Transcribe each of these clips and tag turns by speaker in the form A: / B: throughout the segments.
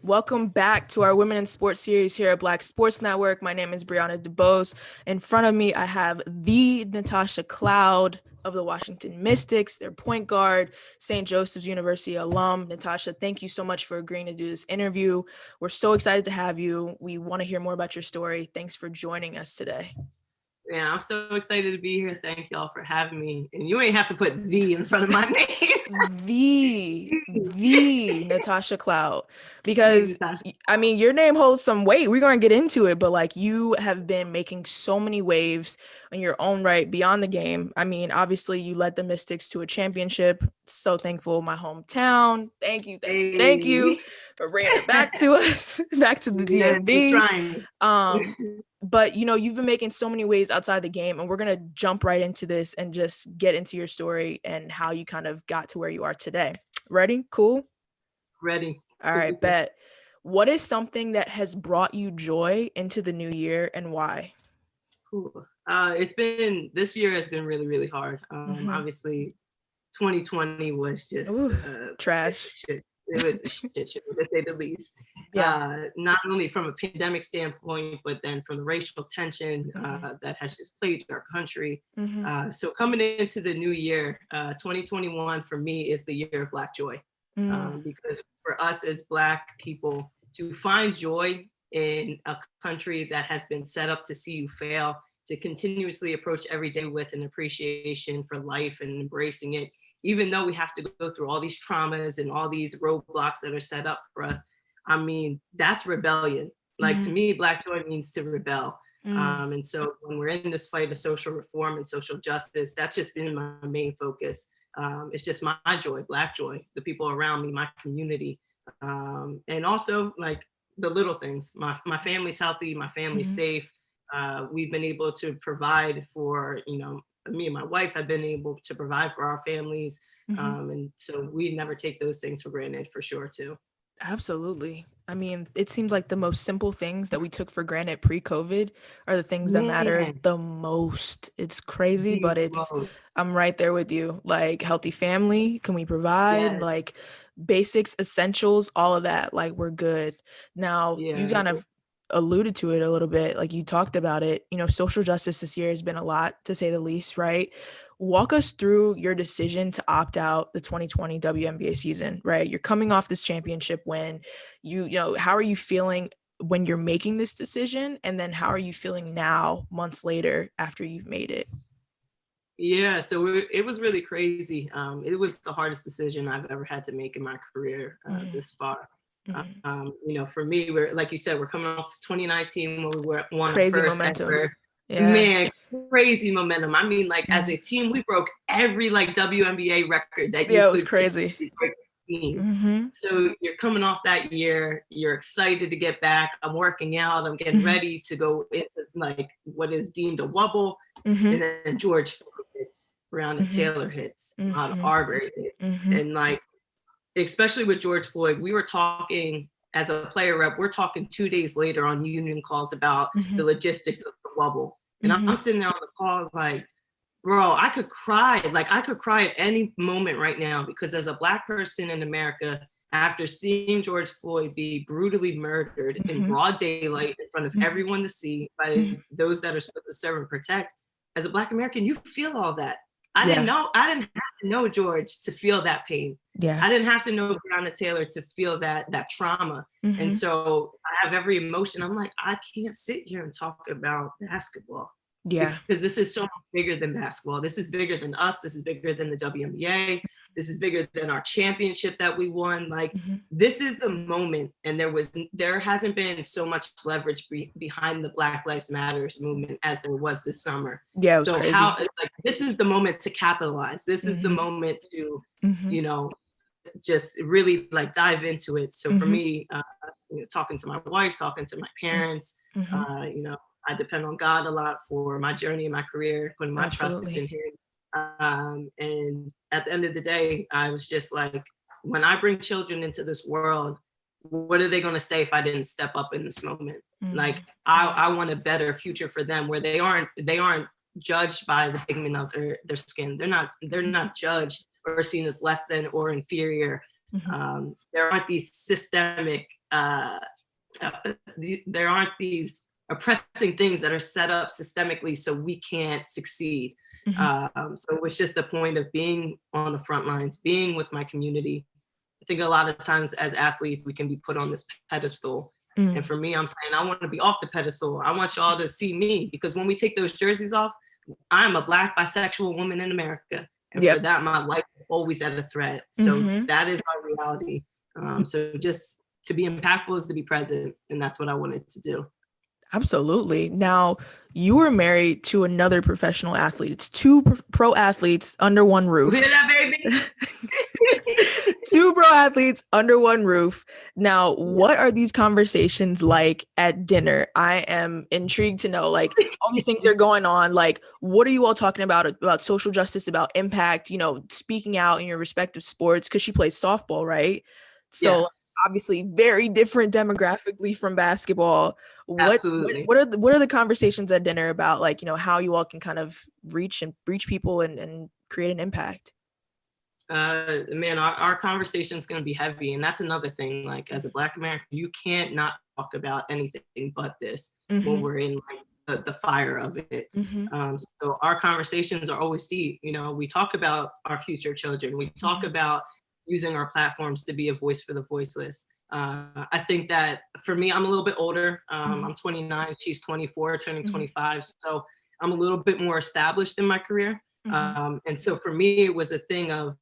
A: Welcome back to our Women in Sports series here at Black Sports Network. My name is Brianna DeBose. In front of me, I have the Natasha Cloud of the Washington Mystics, their point guard, St. Joseph's University alum. Natasha, thank you so much for agreeing to do this interview. We're so excited to have you. We want to hear more about your story. Thanks for joining us today.
B: Yeah, I'm so excited to be here. Thank y'all for having me. And you ain't have to put "the" in front of my name.
A: the Natasha Cloud, because
B: Natasha.
A: I mean, your name holds some weight. We're going to get into it, but like, you have been making so many waves in your own right beyond the game. I mean, obviously you led the Mystics to a championship. So thankful. My hometown. Thank you. Thank you for bringing it back to us, back to the DMV. But, you've been making so many waves outside the game, and we're going to jump right into this and just get into your story and how you kind of got to where you are today. Ready? Cool?
B: Ready.
A: All right, bet. What is something that has brought you joy into the new year, and why?
B: Cool. This year has been really, really hard. Obviously, 2020 was just
A: trash.
B: Shit. It was a shit show, to say the least.
A: Yeah.
B: Not only from a pandemic standpoint, but then from the racial tension that has just plagued our country. So coming into the new year, 2021 for me is the year of Black joy. Because for us as Black people to find joy in a country that has been set up to see you fail, to continuously approach every day with an appreciation for life and embracing it, even though we have to go through all these traumas and all these roadblocks that are set up for us. I mean, that's rebellion. Like, to me, Black joy means to rebel. And so when we're in this fight of social reform and social justice, that's just been my main focus. It's just my joy, Black joy, the people around me, my community. And also, like, the little things. My family's healthy, my family's safe. We've been able to provide for, me and my wife have been able to provide for our families. And so we never take those things for granted, for sure, too.
A: Absolutely. I mean, it seems like the most simple things that we took for granted pre-COVID are the things that matter the most. It's crazy, but I'm right there with you. Like, healthy family, can we provide?
B: Yes.
A: Like, basics, essentials, all of that, like, we're good. Now, you kind of alluded to it a little bit, like you talked about it, social justice this year has been a lot, to say the least, right? Walk us through your decision to opt out the 2020 WNBA season, right? You're coming off this championship win. How are you feeling when you're making this decision? And then how are you feeling now, months later, after you've made it?
B: Yeah, so it was really crazy. It was the hardest decision I've ever had to make in my career this far. For me, we're, like you said, we're coming off 2019 when we won our first
A: momentum.
B: ever.
A: Yeah.
B: Man, crazy momentum. I mean, like, as a team, we broke every WNBA record that you
A: it was crazy.
B: So you're coming off that year, you're excited to get back. I'm working out, I'm getting ready to go into like what is deemed a wobble. And then George hits, Breonna Taylor hits, Ahmaud Arbery hits. And like, especially with George Floyd, we were talking as a player rep, we're talking 2 days later on union calls about the logistics of the wobble. And I'm sitting there on the call like, bro, I could cry. Like, I could cry at any moment right now, because as a Black person in America, after seeing George Floyd be brutally murdered in broad daylight in front of everyone to see by those that are supposed to serve and protect, as a Black American, you feel all that. I didn't have to know George to feel that pain. I didn't have to know Breonna Taylor to feel that trauma. And so I have every emotion. I'm like, I can't sit here and talk about basketball. Because this is so much bigger than basketball. This is bigger than us. This is bigger than the WNBA. This is bigger than our championship that we won. Like, this is the moment. And there hasn't been so much leverage behind the Black Lives Matters movement as there was this summer.
A: Yeah, so crazy.
B: This is the moment to capitalize. This is the moment to, just really like dive into it. So for me, talking to my wife, talking to my parents, I depend on God a lot for my journey in my career, putting my trust in Him. And at the end of the day, I was just like, when I bring children into this world, what are they going to say if I didn't step up in this moment? Like, I want a better future for them, where they aren't judged by the pigment of their skin. They're not judged or seen as less than or inferior. There aren't these systemic there aren't these oppressing things that are set up systemically so we can't succeed. So it's just the point of being on the front lines, being with my community. I think a lot of times as athletes, we can be put on this pedestal. And for me, I'm saying I want to be off the pedestal. I want y'all to see me, because when we take those jerseys off, I'm a Black bisexual woman in America. And for that, my life is always at a threat. So that is our reality. So just to be impactful is to be present. And that's what I wanted to do.
A: Absolutely. Now, you were married to another professional athlete. It's two pro athletes under one roof.
B: Hear that, baby?
A: Two pro athletes under one roof. Now, what are these conversations like at dinner? I am intrigued to know, like, all these things are going on. Like, what are you all talking about social justice, about impact, you know, speaking out in your respective sports? Because she plays softball, right? So
B: Yes.
A: Obviously very different demographically from basketball.
B: Absolutely.
A: What are the conversations at dinner about, like, you know, how you all can kind of reach people and create an impact?
B: Man, our conversation is going to be heavy. And that's another thing, like, as a Black American, you can't not talk about anything but this when we're in like the fire of it. So our conversations are always deep. You know, we talk about our future children. We talk about using our platforms to be a voice for the voiceless. I think that for me, I'm a little bit older. I'm 29, she's 24, turning 25. So I'm a little bit more established in my career. And so for me, it was a thing of,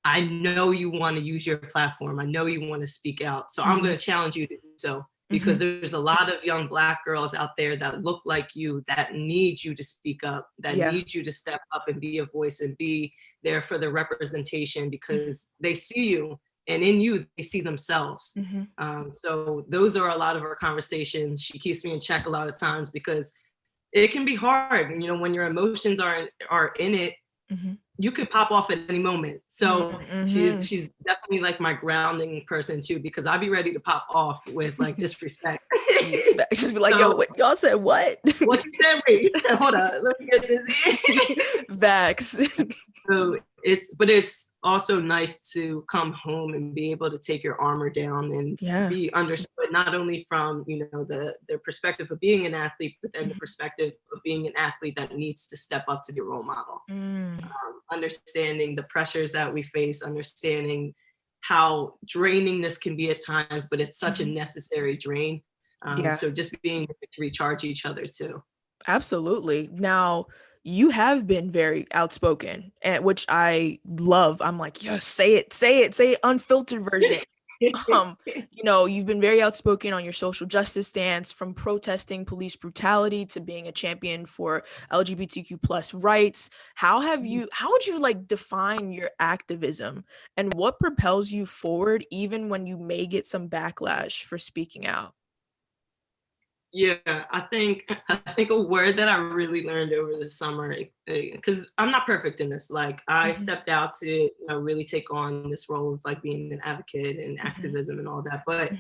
B: I know you want to use your platform. I know you want to speak out. So I'm going to challenge you to do so, because there's a lot of young Black girls out there that look like you, that need you to speak up, that need you to step up and be a voice and be there for the representation, because they see you, and in you, they see themselves. So those are a lot of our conversations. She keeps me in check a lot of times, because it can be hard. And, you know, when your emotions are in it, you could pop off at any moment. So she's definitely like my grounding person too, because I'll be ready to pop off with like disrespect.
A: Just be like, yo, y'all said what?
B: What you said? Wait, you said, hold on, let me get this in.
A: Vax.
B: So it's also nice to come home and be able to take your armor down and be understood, not only from, you know, the perspective of being an athlete, but then the perspective of being an athlete that needs to step up to be a role model. Understanding the pressures that we face, understanding how draining this can be at times, but it's such a necessary drain. So just being able to recharge each other too.
A: Absolutely. Now, you have been very outspoken, and which I love. I'm like, yes, say it, unfiltered version. You know, you've been very outspoken on your social justice stance, from protesting police brutality to being a champion for LGBTQ plus rights. How would you like define your activism, and what propels you forward even when you may get some backlash for speaking out?
B: Yeah, I think a word that I really learned over the summer, because I'm not perfect in this. Like, I stepped out to, you know, really take on this role of like being an advocate and activism and all that, but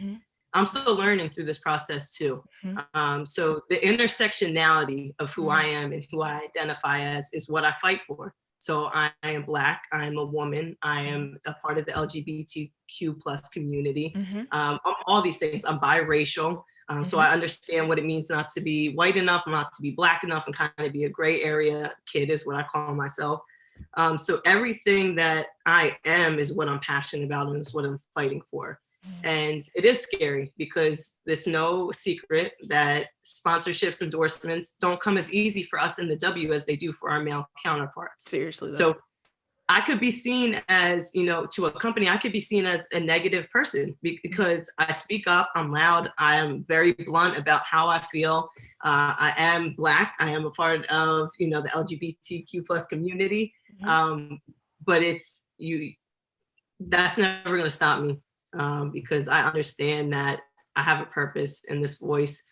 B: I'm still learning through this process too. So the intersectionality of who I am and who I identify as is what I fight for. So I am Black, I'm a woman, I am a part of the LGBTQ plus community. All these things, I'm biracial. So I understand what it means not to be white enough, not to be Black enough, and kind of be a gray area kid is what I call myself. So everything that I am is what I'm passionate about, and is what I'm fighting for. And it is scary, because it's no secret that sponsorships, endorsements don't come as easy for us in the W as they do for our male counterparts.
A: Seriously.
B: So I could be seen as, you know, to a company, I could be seen as a negative person because I speak up, I'm loud, I am very blunt about how I feel. I am Black, I am a part of, you know, the LGBTQ plus community. But that's never gonna stop me, because I understand that I have a purpose, and this voice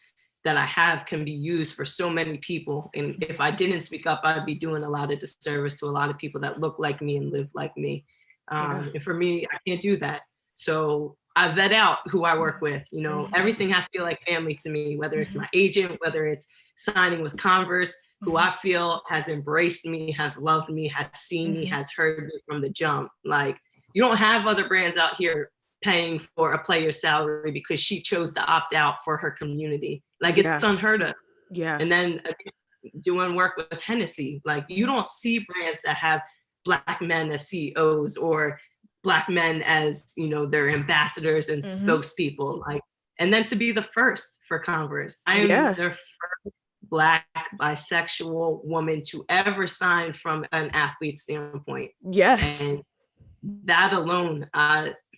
B: that I have can be used for so many people. And if I didn't speak up, I'd be doing a lot of disservice to a lot of people that look like me and live like me. And for me, I can't do that. So I vet out who I work with. You know, everything has to feel like family to me, whether it's my agent, whether it's signing with Converse, who I feel has embraced me, has loved me, has seen me, has heard me from the jump. Like, you don't have other brands out here paying for a player's salary because she chose to opt out for her community. Like, it's unheard of.
A: Yeah.
B: And then doing work with Hennessy, like, you don't see brands that have Black men as CEOs or Black men as, you know, their ambassadors and spokespeople. Like, and then to be the first for Converse. I am their first Black bisexual woman to ever sign from an athlete standpoint.
A: Yes.
B: And that alone,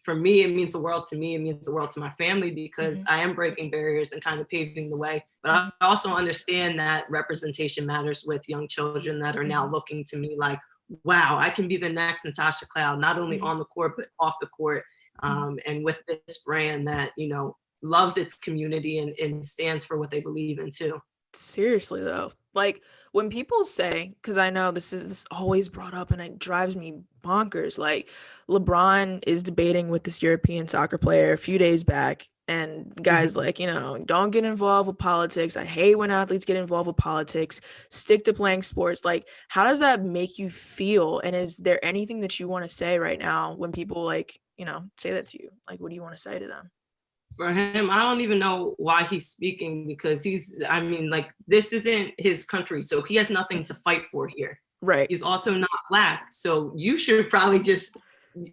B: for me, it means the world to me. It means the world to my family, because I am breaking barriers and kind of paving the way. But I also understand that representation matters with young children that are now looking to me like, wow, I can be the next Natasha Cloud, not only on the court, but off the court. And with this brand that, you know, loves its community and stands for what they believe in too.
A: Seriously though, like when people say, because I know this is always brought up and it drives me bonkers, like LeBron is debating with this European soccer player a few days back, and guys like, you know, don't get involved with politics. I hate when athletes get involved with politics. Stick to playing sports. Like, how does that make you feel? And is there anything that you want to say right now when people, like, you know, say that to you? Like, what do you want to say to them?
B: For him, I don't even know why he's speaking, because I mean, like, this isn't his country, so he has nothing to fight for here.
A: Right.
B: He's also not Black, so you should probably just,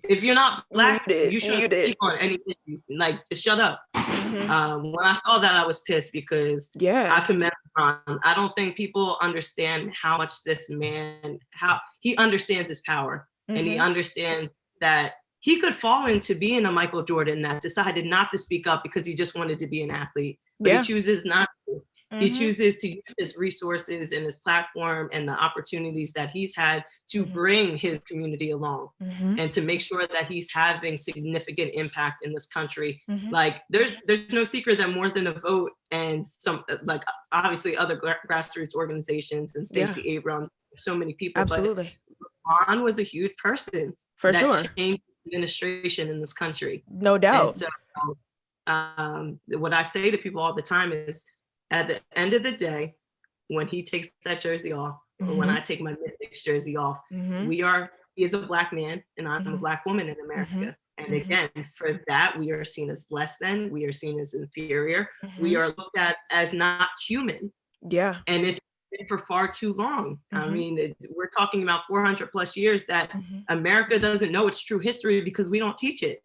B: if you're not Black, you shouldn't speak on any issues. Like, just shut up. When I saw that, I was pissed, because I commend LeBron. I don't think people understand how much this man, how he understands his power, and he understands that he could fall into being a Michael Jordan that decided not to speak up because he just wanted to be an athlete, but he chooses not to. He chooses to use his resources and his platform and the opportunities that he's had to bring his community along and to make sure that he's having significant impact in this country. Like, there's no secret that More Than a Vote and some, like, obviously other grassroots organizations and Stacey Abrams, so many people, but Ron was a huge person that changed administration in this country.
A: No doubt.
B: And so what I say to people all the time is, at the end of the day, when he takes that jersey off, or when I take my Mystics jersey off, he is a Black man and I'm a Black woman in America. And again, for that, we are seen as less than, we are seen as inferior, we are looked at as not human.
A: Yeah.
B: And it's been for far too long. I mean, we're talking about 400 plus years that America doesn't know its true history because we don't teach it.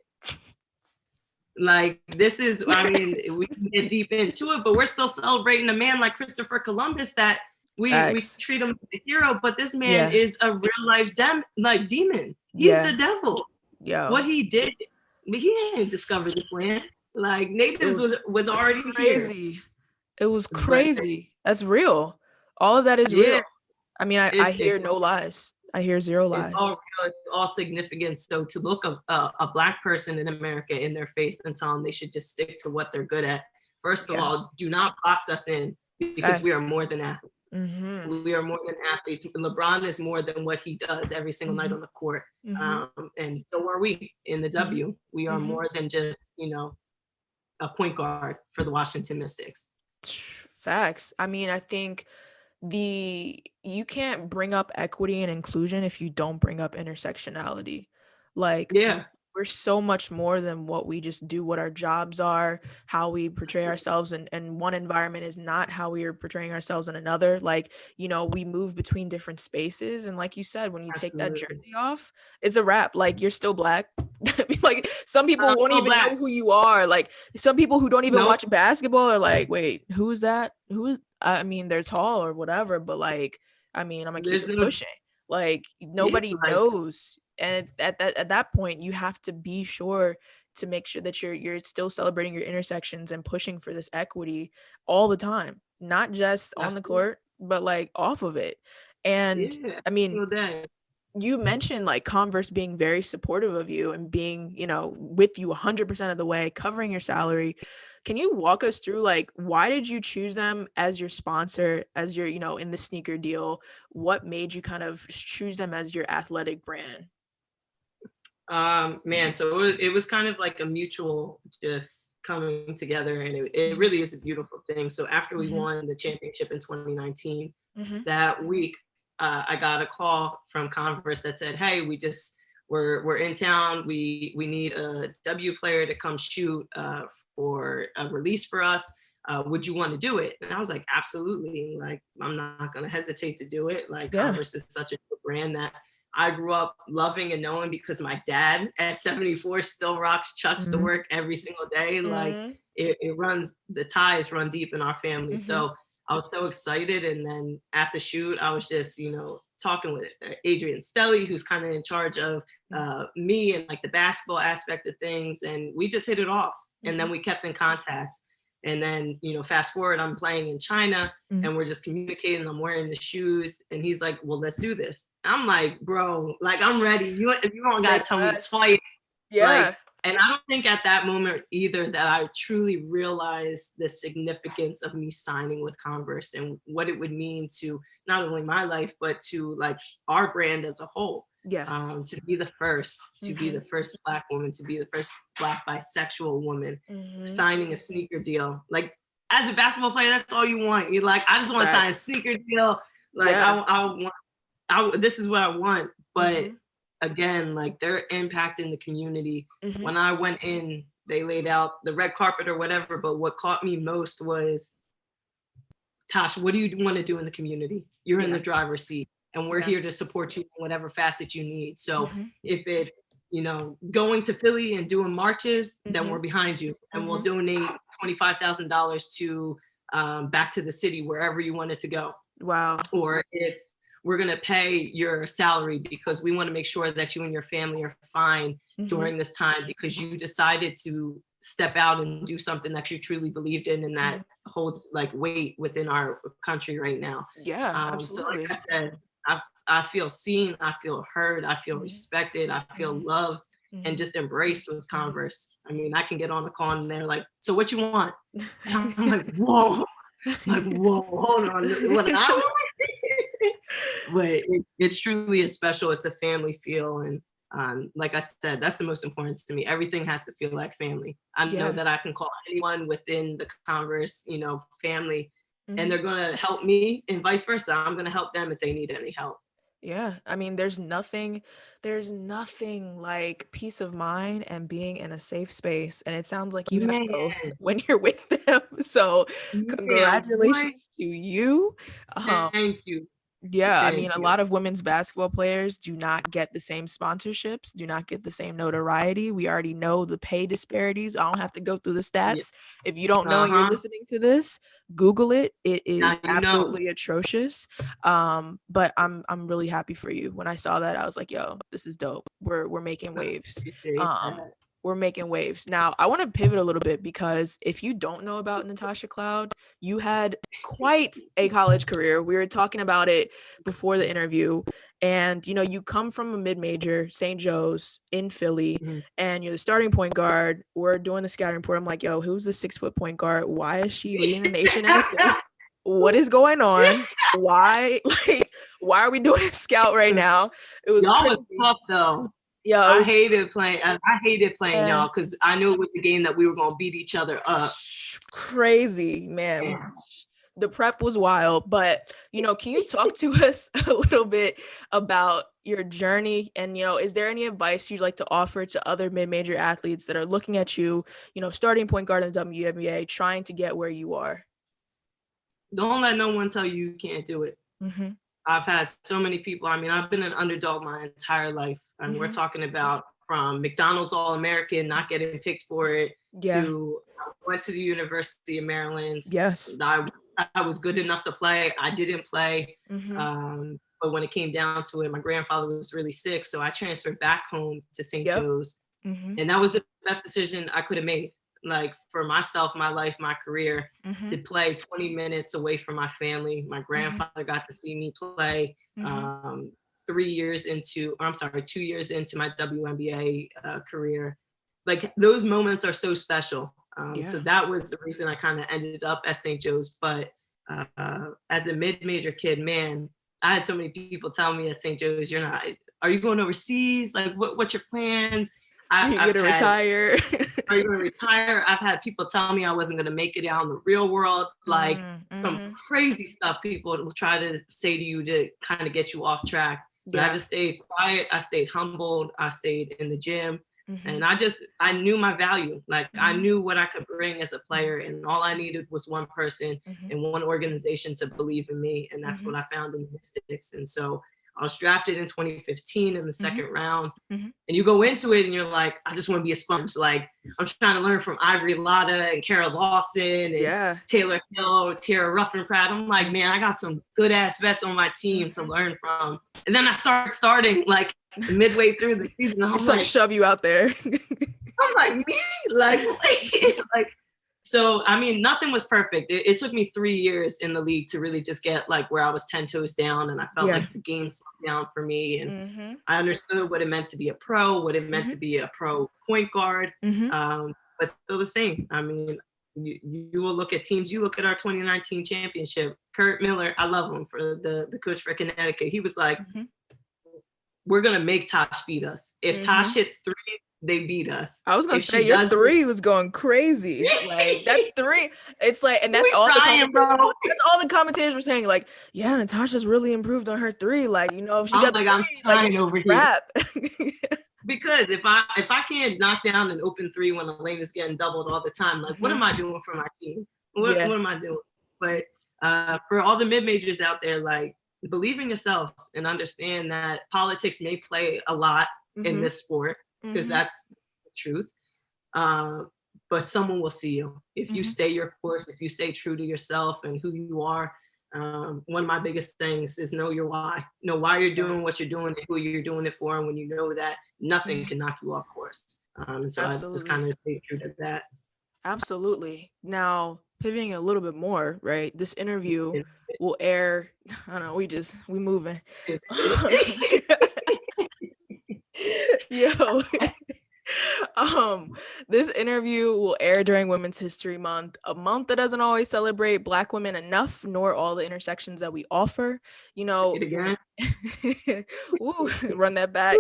B: Like, this is, I mean, we can get deep into it, but we're still celebrating a man like Christopher Columbus that we treat him as a hero, but this man is a real life demon. He's the devil. What he did, he didn't discover this land. Like, natives was already
A: crazy.
B: Here.
A: It was crazy. That's real. All of that is real. I mean, I hear no lies. I hear zero lies.
B: It's all real. It's all significant. So to look a Black person in America in their face and tell them they should just stick to what they're good at. First of all, do not box us in, because we are more than athletes. We are more than athletes. LeBron is more than what he does every single night on the court. And so are we in the W. We are more than just, you know, a point guard for the Washington Mystics.
A: Facts. I mean, I think you can't bring up equity and inclusion if you don't bring up intersectionality. Like, we're so much more than what we just do, what our jobs are, how we portray ourselves in one environment is not how we are portraying ourselves in another. Like, you know, we move between different spaces. And like you said, when you take that jersey off, it's a wrap. Like, you're still Black. Like, some people won't even know who you are. Like, some people who don't even watch basketball are like, wait, who is that? I mean, they're tall or whatever, but like, I mean, I'm gonna keep it pushing. Like, nobody knows. And at that point, you have to be sure to make sure that you're still celebrating your intersections and pushing for this equity all the time, not just on the court, but like off of it. And I mean, you mentioned like Converse being very supportive of you and being, you know, with you 100% of the way, covering your salary. Can you walk us through, like, why did you choose them as your sponsor, as your, you know, in the sneaker deal? What made you kind of choose them as your athletic brand?
B: Man, so it was kind of like a mutual just coming together, and it really is a beautiful thing. So after we won the championship in 2019, that week, I got a call from Converse that said, hey, we we're in town. We need a W player to come shoot for a release for us. Would you want to do it? And I was like, absolutely. Like, I'm not going to hesitate to do it. Like, Converse is such a good brand that I grew up loving and knowing, because my dad at 74 still rocks Chucks to work every single day. Like, it runs, the ties run deep in our family. So I was so excited. And then at the shoot, I was just, talking with Adrian Stelly, who's kind of in charge of me and like the basketball aspect of things. And we just hit it off. And then we kept in contact. And then, fast forward, I'm playing in China and we're just communicating. I'm wearing the shoes. And he's like, well, let's do this. I'm like, bro, like, I'm ready. You don't got to tell me twice.
A: Yeah.
B: Like, and I don't think at that moment either that I truly realized the significance of me signing with Converse and what it would mean to not only my life, but to like our brand as a whole.
A: Yes.
B: To be the first, to be the first Black woman, to be the first Black bisexual woman signing a sneaker deal. Like, as a basketball player, that's all you want. You're like, I just want to sign a sneaker deal. Like, this is what I want. But again, like, their impact in the community. When I went in, they laid out the red carpet or whatever. But what caught me most was, Tosh, what do you want to do in the community? You're in the driver's seat. And we're here to support you in whatever facet you need. So if it's, going to Philly and doing marches, then we're behind you. And we'll donate $25,000 to back to the city, wherever you want it to go.
A: Wow.
B: Or it's, we're going to pay your salary because we want to make sure that you and your family are fine during this time, because you decided to step out and do something that you truly believed in and that holds like weight within our country right now.
A: Yeah, absolutely.
B: So like I said, I feel seen, I feel heard, I feel respected, I feel loved and just embraced with Converse. I mean, I can get on the call and they're like, so what you want? And I'm like, whoa, hold on. What I want? But it's truly a special, it's a family feel. And like I said, that's the most important to me. Everything has to feel like family. I know that I can call anyone within the Converse, family, and they're going to help me, and vice versa. I'm going to help them if they need any help.
A: Yeah. I mean, there's nothing like peace of mind and being in a safe space. And it sounds like you have both when you're with them. So congratulations to you.
B: Thank you.
A: Yeah, I mean, a lot of women's basketball players do not get the same sponsorships, do not get the same notoriety. We already know the pay disparities. I don't have to go through the stats. If you don't know and you're listening to this, Google it. It is absolutely atrocious. But I'm really happy for you. When I saw that, I was like, yo, this is dope. We're making waves. We're making waves. Now, I want to pivot a little bit, because if you don't know about Natasha Cloud, you had quite a college career. We were talking about it before the interview. And, you come from a mid-major, St. Joe's in Philly, and you're the starting point guard. We're doing the scouting report. I'm like, yo, who's the 6-foot point guard? Why is she leading the nation in assists? What is going on? Why are we doing a scout right now? It was
B: y'all was tough though. Yeah, I hated playing y'all, because I knew it was the game that we were gonna beat each other up.
A: Crazy, man. Yeah. The prep was wild, but can you talk to us a little bit about your journey? And is there any advice you'd like to offer to other mid-major athletes that are looking at you, starting point guard in the WNBA, trying to get where you are?
B: Don't let no one tell you can't do it. I've had so many people. I mean, I've been an underdog my entire life. And we're talking about from McDonald's All-American, not getting picked for it, to I went to the University of Maryland.
A: Yes.
B: I was good enough to play. I didn't play. But when it came down to it, my grandfather was really sick. So I transferred back home to St. Joe's. And that was the best decision I could have made. Like, for myself, my life, my career, to play 20 minutes away from my family. My grandfather got to see me play 2 years into my WNBA career. Like, those moments are so special. So that was the reason I kind of ended up at St. Joe's. But as a mid-major kid, man, I had so many people tell me at St. Joe's, are you going overseas? Like, what's your plans?
A: Are you going to retire?
B: Are you going to retire? I've had people tell me I wasn't going to make it out in the real world. Like some crazy stuff people will try to say to you to kind of get you off track. But I just stayed quiet. I stayed humbled. I stayed in the gym. And I knew my value. Like I knew what I could bring as a player, and all I needed was one person and one organization to believe in me. And that's what I found in the Mystics. And so I was drafted in 2015 in the second round. And you go into it and you're like, I just want to be a sponge. Like I'm trying to learn from Ivory Latta and Kara Lawson and Taylor Hill, Tara Ruffin-Pratt. I'm like, man, I got some good ass vets on my team to learn from. And then I starting like midway through the season. I'm
A: like shove you out there.
B: I'm like, me? Like, so, I mean, nothing was perfect. It took me 3 years in the league to really just get like where I was 10 toes down, and I felt like the game slowed down for me. And I understood what it meant to be a pro, what it meant to be a pro point guard. But still the same. I mean, you will look at teams. You look at our 2019 championship. Kurt Miller, I love him, for the coach for Connecticut. He was like, we're going to make Tosh beat us. If Tosh hits 3, they beat us.
A: I was gonna say your 3 was going crazy. Like that 3, it's like, and that's all the commentators were saying. Like, yeah, Natasha's really improved on her 3. Like, you know, if she got
B: like,
A: 3,
B: I'm trying over
A: rap.
B: here. Because if I can't knock down an open 3 when the lane is getting doubled all the time, like what am I doing for my team? What am I doing? But for all the mid majors out there, like, believe in yourselves and understand that politics may play a lot in this sport, because that's the truth. But someone will see you. If you stay your course, if you stay true to yourself and who you are. One of my biggest things is know your why. Know why you're doing what you're doing and who you're doing it for. And when you know that, nothing can knock you off course. And so I just kind of stay true to that.
A: Absolutely. Now, pivoting a little bit more, right? This interview will air. I don't know. We moving. Yo. This interview will air during Women's History Month, a month that doesn't always celebrate Black women enough, nor all the intersections that we offer. You know, Ooh, run that back.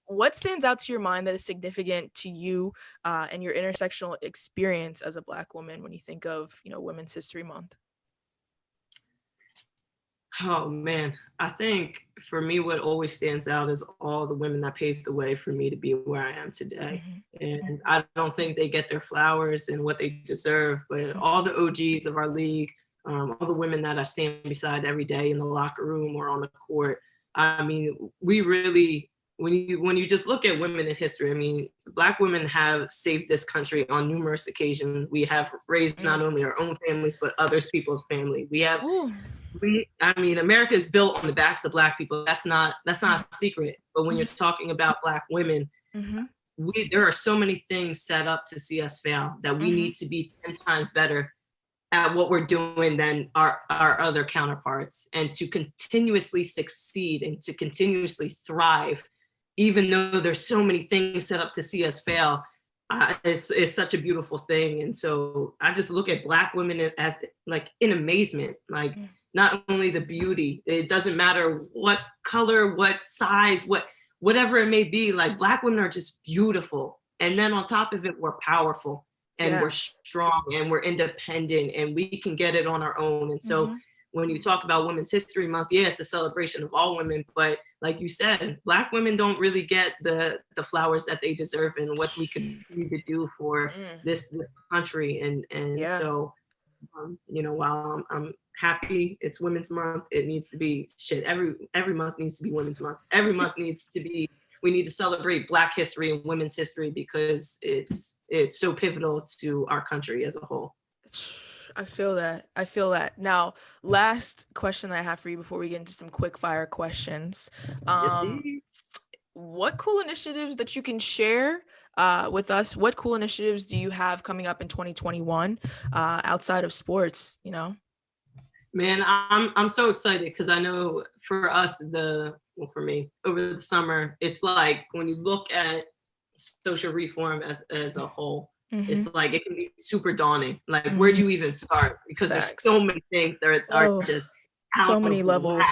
A: What stands out to your mind that is significant to you and your intersectional experience as a Black woman when you think of, you know, Women's History Month?
B: Oh man, I think for me, what always stands out is all the women that paved the way for me to be where I am today. And I don't think they get their flowers and what they deserve, but all the OGs of our league, all the women that I stand beside every day in the locker room or on the court. I mean, we really, when you just look at women in history, I mean, Black women have saved this country on numerous occasions. We have raised not only our own families, but others people's family. I mean, America is built on the backs of Black people. That's not a secret. But when you're talking about Black women, there are so many things set up to see us fail that we need to be 10 times better at what we're doing than our other counterparts, and to continuously succeed and to continuously thrive, even though there's so many things set up to see us fail. It's such a beautiful thing. And so I just look at Black women as like in amazement, like not only the beauty, it doesn't matter what color, what size, whatever it may be, like Black women are just beautiful. And then on top of it, we're powerful and we're strong and we're independent and we can get it on our own. And so when you talk about Women's History Month, it's a celebration of all women, but like you said, Black women don't really get the flowers that they deserve and what we continue to do for this country. And so, you know, while I'm happy it's Women's Month, it needs to be every month needs to be Women's Month. Every month needs to be, we need to celebrate Black history and women's history because it's so pivotal to our country as a whole.
A: I feel that. Now, last question that I have for you before we get into some quick fire questions. What cool initiatives that you can share with us? What cool initiatives do you have coming up in 2021 outside of sports, you know?
B: Man, I'm so excited because I know for us, for me, over the summer, it's like when you look at social reform as a whole, it's like it can be super daunting. Like, where do you even start? Because there's so many things that are just out
A: so many levels.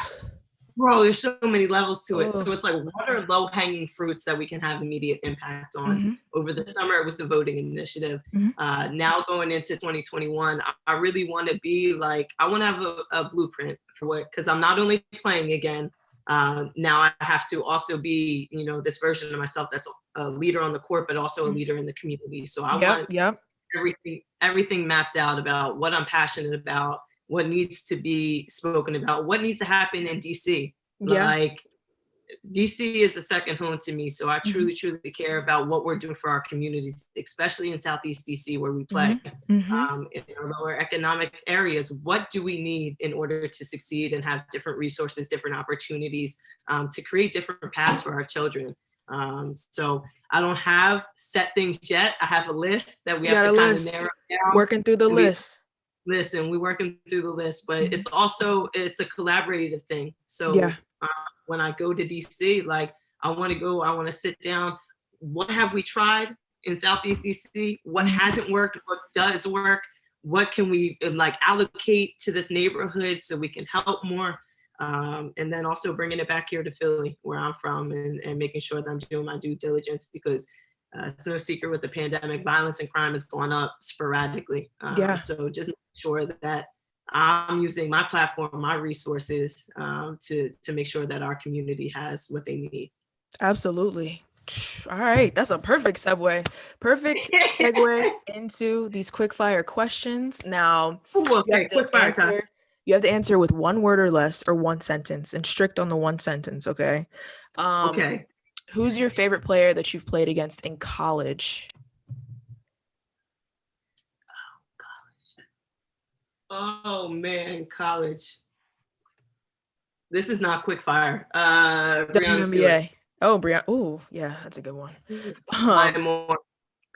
B: Bro, there's so many levels to it. So it's like, what are low-hanging fruits that we can have immediate impact on? Over the summer, it was the voting initiative. Now going into 2021, I really want to be like, I want to have a blueprint for what, because I'm not only playing again, Now I have to also be, this version of myself that's a leader on the court, but also a leader in the community. So I want everything mapped out about what I'm passionate about, what needs to be spoken about, what needs to happen in DC. Like, DC is a second home to me. So I truly care about what we're doing for our communities, especially in Southeast DC where we play. In our lower economic areas, what do we need in order to succeed and have different resources, different opportunities, to create different paths for our children? So I don't have set things yet. I have a list that we have to kind of narrow down.
A: Working through the list.
B: Listen, we're working through the list, but it's a collaborative thing. So when I go to DC, like I want to sit down. What have we tried in Southeast DC? What hasn't worked? What does work? What can we allocate to this neighborhood so we can help more? And then also bringing it back here to Philly, where I'm from, and making sure that I'm doing my due diligence, because it's no secret with the pandemic, violence and crime has gone up sporadically. So just make sure that I'm using my platform, my resources, to make sure that our community has what they need.
A: Absolutely. All right, that's a perfect segue. Perfect segue into these quick fire questions. Now, you have to answer with one word or less, or one sentence, and strict on the one sentence. Okay.
B: Okay.
A: Who's your favorite player that you've played against in college?
B: Oh man, college. This is not quick fire.
A: WNBA. Oh, Brianna. Oh, yeah, that's a good one.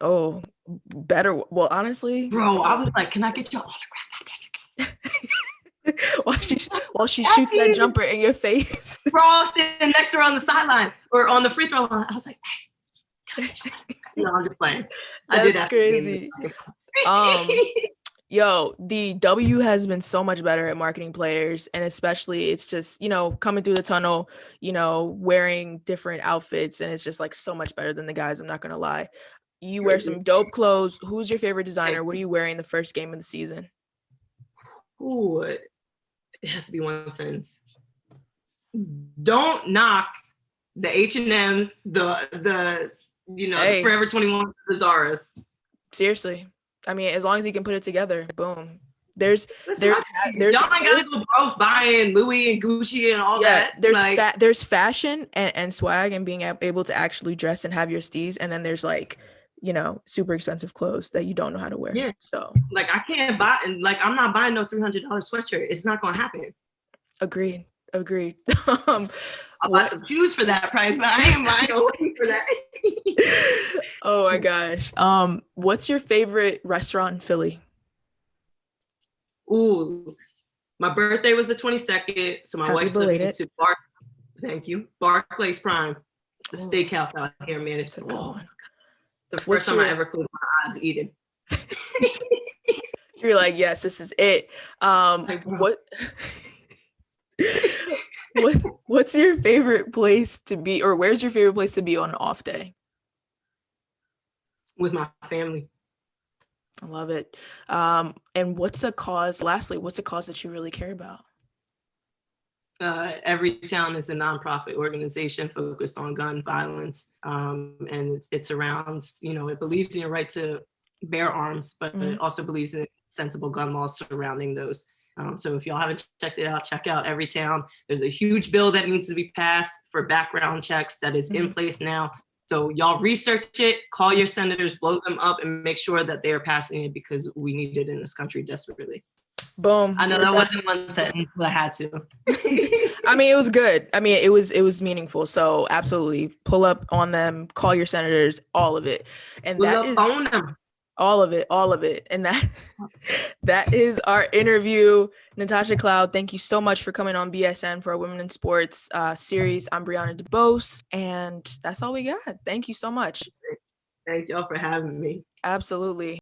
A: Oh, better. Well, honestly,
B: bro, I was like, can I get your autograph?
A: while she shoots that jumper in your face.
B: Bro, I was standing next to her on the sideline or on the free throw line. I was like, hey, no, I'm just playing.
A: That's I did that crazy. Yo, the W has been so much better at marketing players, and especially it's just, coming through the tunnel, wearing different outfits, and it's just like so much better than the guys. I'm not gonna lie. You wear some dope clothes. Who's your favorite designer? What are you wearing the first game of the season?
B: Ooh, it has to be one sentence. Don't knock the H&Ms, the Forever 21, the Zaras.
A: Seriously. I mean, as long as you can put it together, boom. Y'all
B: ain't gotta go broke buying Louis and Gucci and all that.
A: There's fashion and swag and being able to actually dress and have your steez, and then there's super expensive clothes that you don't know how to wear.
B: Yeah.
A: So
B: I can't buy, and I'm not buying no $300 sweatshirt. It's not gonna happen.
A: Agreed.
B: I'll buy some shoes for that price, but I ain't buying no weed for that.
A: Oh my gosh. What's your favorite restaurant in Philly?
B: Ooh, my birthday was the 22nd, so my wife took me to Barclays Prime. It's a steakhouse out here, man. It's the first time I ever closed my eyes eating.
A: You're like, yes, this is it. What's your favorite place to be, or where's your favorite place to be on an off day?
B: With my family.
A: I love it. And what's a cause that you really care about?
B: Every Town is a nonprofit organization focused on gun violence. And it surrounds, it believes in your right to bear arms, but it also believes in sensible gun laws surrounding those. So if y'all haven't checked it out, check out Every Town. There's a huge bill that needs to be passed for background checks that is in place now. So y'all research it, call your senators, blow them up, and make sure that they're passing it, because we need it in this country desperately.
A: Boom.
B: I know that wasn't one sentence, but I had to.
A: I mean, it was good. I mean, it was meaningful. So absolutely, pull up on them, call your senators, all of it. And
B: phone them.
A: All of it. And that is our interview. Natasha Cloud, thank you so much for coming on BSN for our Women in Sports series. I'm Brianna DeBose, and that's all we got. Thank you so much.
B: Thank y'all for having me.
A: Absolutely.